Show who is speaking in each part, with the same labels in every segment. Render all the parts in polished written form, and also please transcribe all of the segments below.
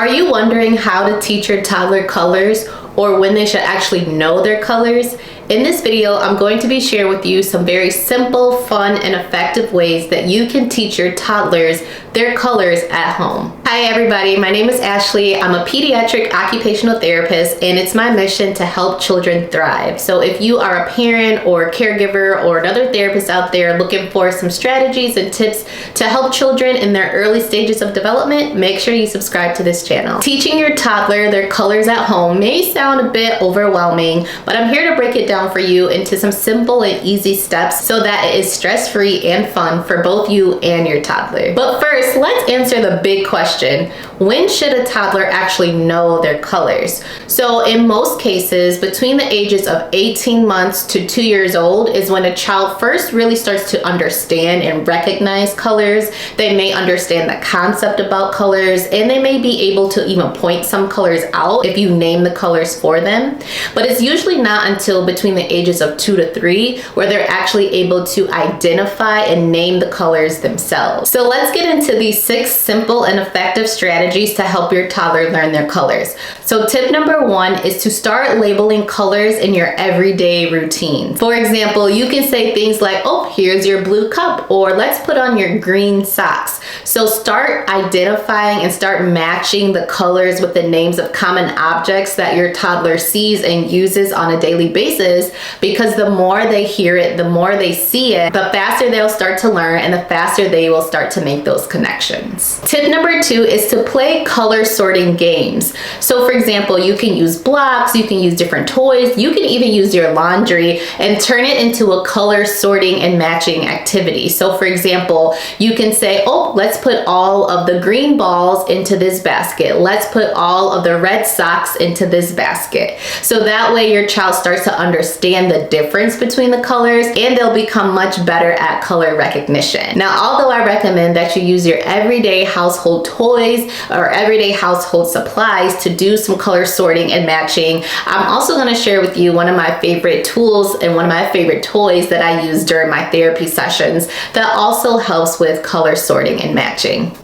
Speaker 1: Are you wondering how to teach your toddler colors or when they should actually know their colors? In this video, I'm going to be sharing with you some very simple, fun, and effective ways that you can teach your toddlers their colors at home. Hi everybody, my name is Ashley. I'm a pediatric occupational therapist and it's my mission to help children thrive. So if you are a parent or a caregiver or another therapist out there looking for some strategies and tips to help children in their early stages of development, make sure you subscribe to this channel. Teaching your toddler their colors at home may sound a bit overwhelming, but I'm here to break it down for you into some simple and easy steps so that it is stress-free and fun for both you and your toddler. But first, let's answer the big question. When should a toddler actually know their colors? So in most cases, between the ages of 18 months to 2 years old is when a child first really starts to understand and recognize colors. They may understand the concept about colors and they may be able to even point some colors out if you name the colors for them. But it's usually not until between the ages of 2 to 3 where they're actually able to identify and name the colors themselves. So let's get into these 6 simple and effective strategies to help your toddler learn their colors. So tip number 1 is to start labeling colors in your everyday routine. For example, you can say things like, oh, here's your blue cup, or let's put on your green socks. So start identifying and start matching the colors with the names of common objects that your toddler sees and uses on a daily basis, because the more they hear it, the more they see it, the faster they'll start to learn and the faster they will start to make those connections. Tip number 2 is to play color sorting games. So for example, you can use blocks, you can use different toys, you can even use your laundry and turn it into a color sorting and matching activity. So for example, you can say, oh, let's put all of the green balls into this basket. Let's put all of the red socks into this basket. So that way your child starts to understand the difference between the colors and they'll become much better at color recognition. Now, although I recommend that you use your everyday household toys or everyday household supplies to do some color sorting and matching, I'm also going to share with you one of my favorite tools and one of my favorite toys that I use during my therapy sessions that also helps with color sorting and matching.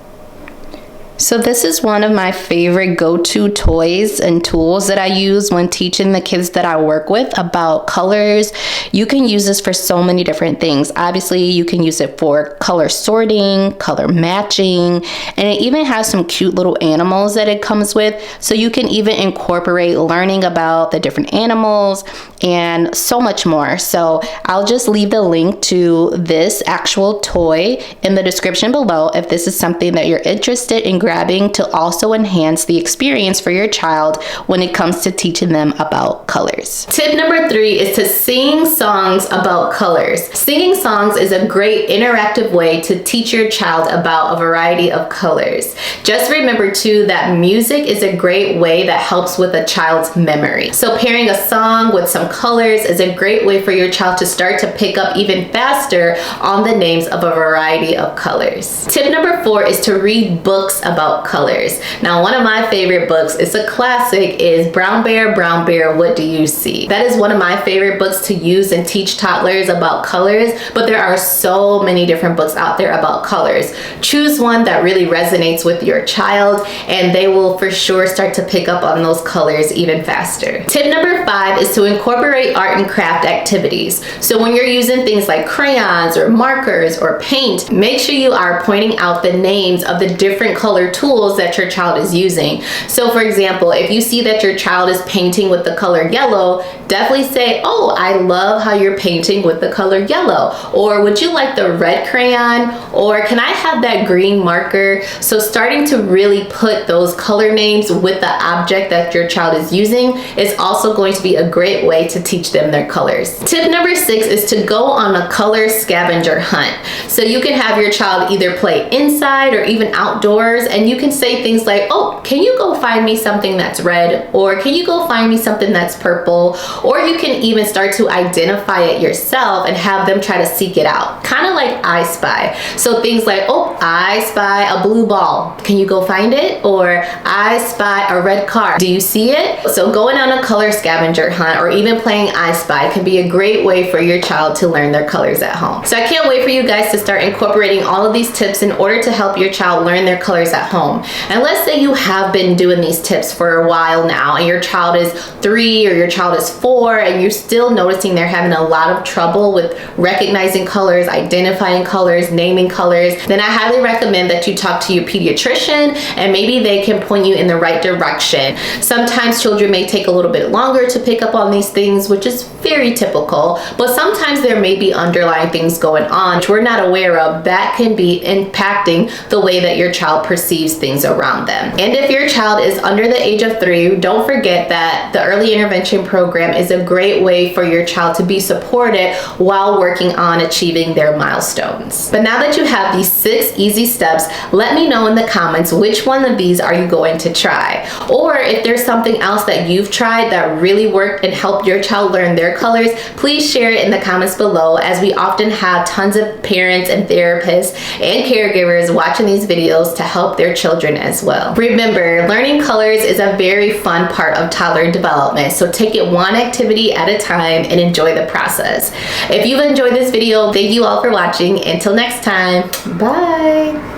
Speaker 1: So this is one of my favorite go-to toys and tools that I use when teaching the kids that I work with about colors. You can use this for so many different things. Obviously, you can use it for color sorting, color matching, and it even has some cute little animals that it comes with. So you can even incorporate learning about the different animals and so much more. So I'll just leave the link to this actual toy in the description below if this is something that you're interested in grabbing to also enhance the experience for your child when it comes to teaching them about colors. Tip number 3 is to sing songs about colors. Singing songs is a great interactive way to teach your child about a variety of colors. Just remember too that music is a great way that helps with a child's memory. So pairing a song with some colors is a great way for your child to start to pick up even faster on the names of a variety of colors. Tip number 4 is to read books about colors. Now, one of my favorite books, it's a classic, is Brown Bear, What Do You See? That is one of my favorite books to use and teach toddlers about colors, but there are so many different books out there about colors. Choose one that really resonates with your child and they will for sure start to pick up on those colors even faster. Tip number 5 is to incorporate art and craft activities. So when you're using things like crayons or markers or paint, make sure you are pointing out the names of the different color tools that your child is using. So for example, if you see that your child is painting with the color yellow, definitely say, oh, I love how you're painting with the color yellow. Or would you like the red crayon? Or can I have that green marker? So starting to really put those color names with the object that your child is using is also going to be a great way to teach them their colors. Tip number 6 is to go on a color scavenger hunt. So you can have your child either play inside or even outdoors, and you can say things like, oh, can you go find me something that's red? Or can you go find me something that's purple? Or you can even start to identify it yourself and have them try to seek it out. Kind of like I Spy. So things like, oh, I spy a blue ball. Can you go find it? Or I spy a red car. Do you see it? So going on a color scavenger hunt or even playing I Spy can be a great way for your child to learn their colors at home. So I can't wait for you guys to start incorporating all of these tips in order to help your child learn their colors at at home. And let's say you have been doing these tips for a while now and your child is 3 or your child is 4 and you're still noticing they're having a lot of trouble with recognizing colors, identifying colors, naming colors, then I highly recommend that you talk to your pediatrician and maybe they can point you in the right direction. Sometimes children may take a little bit longer to pick up on these things, which is very typical, but sometimes there may be underlying things going on which we're not aware of that can be impacting the way that your child perceives things around them. And if your child is under the age of 3, don't forget that the early intervention program is a great way for your child to be supported while working on achieving their milestones. But now that you have these 6 easy steps, let me know in the comments which one of these are you going to try, or if there's something else that you've tried that really worked and helped your child learn their colors, please share it in the comments below, as we often have tons of parents and therapists and caregivers watching these videos to help their children as well. Remember, learning colors is a very fun part of toddler development, so take it one activity at a time and enjoy the process. If you've enjoyed this video, thank you all for watching. Until next time, bye.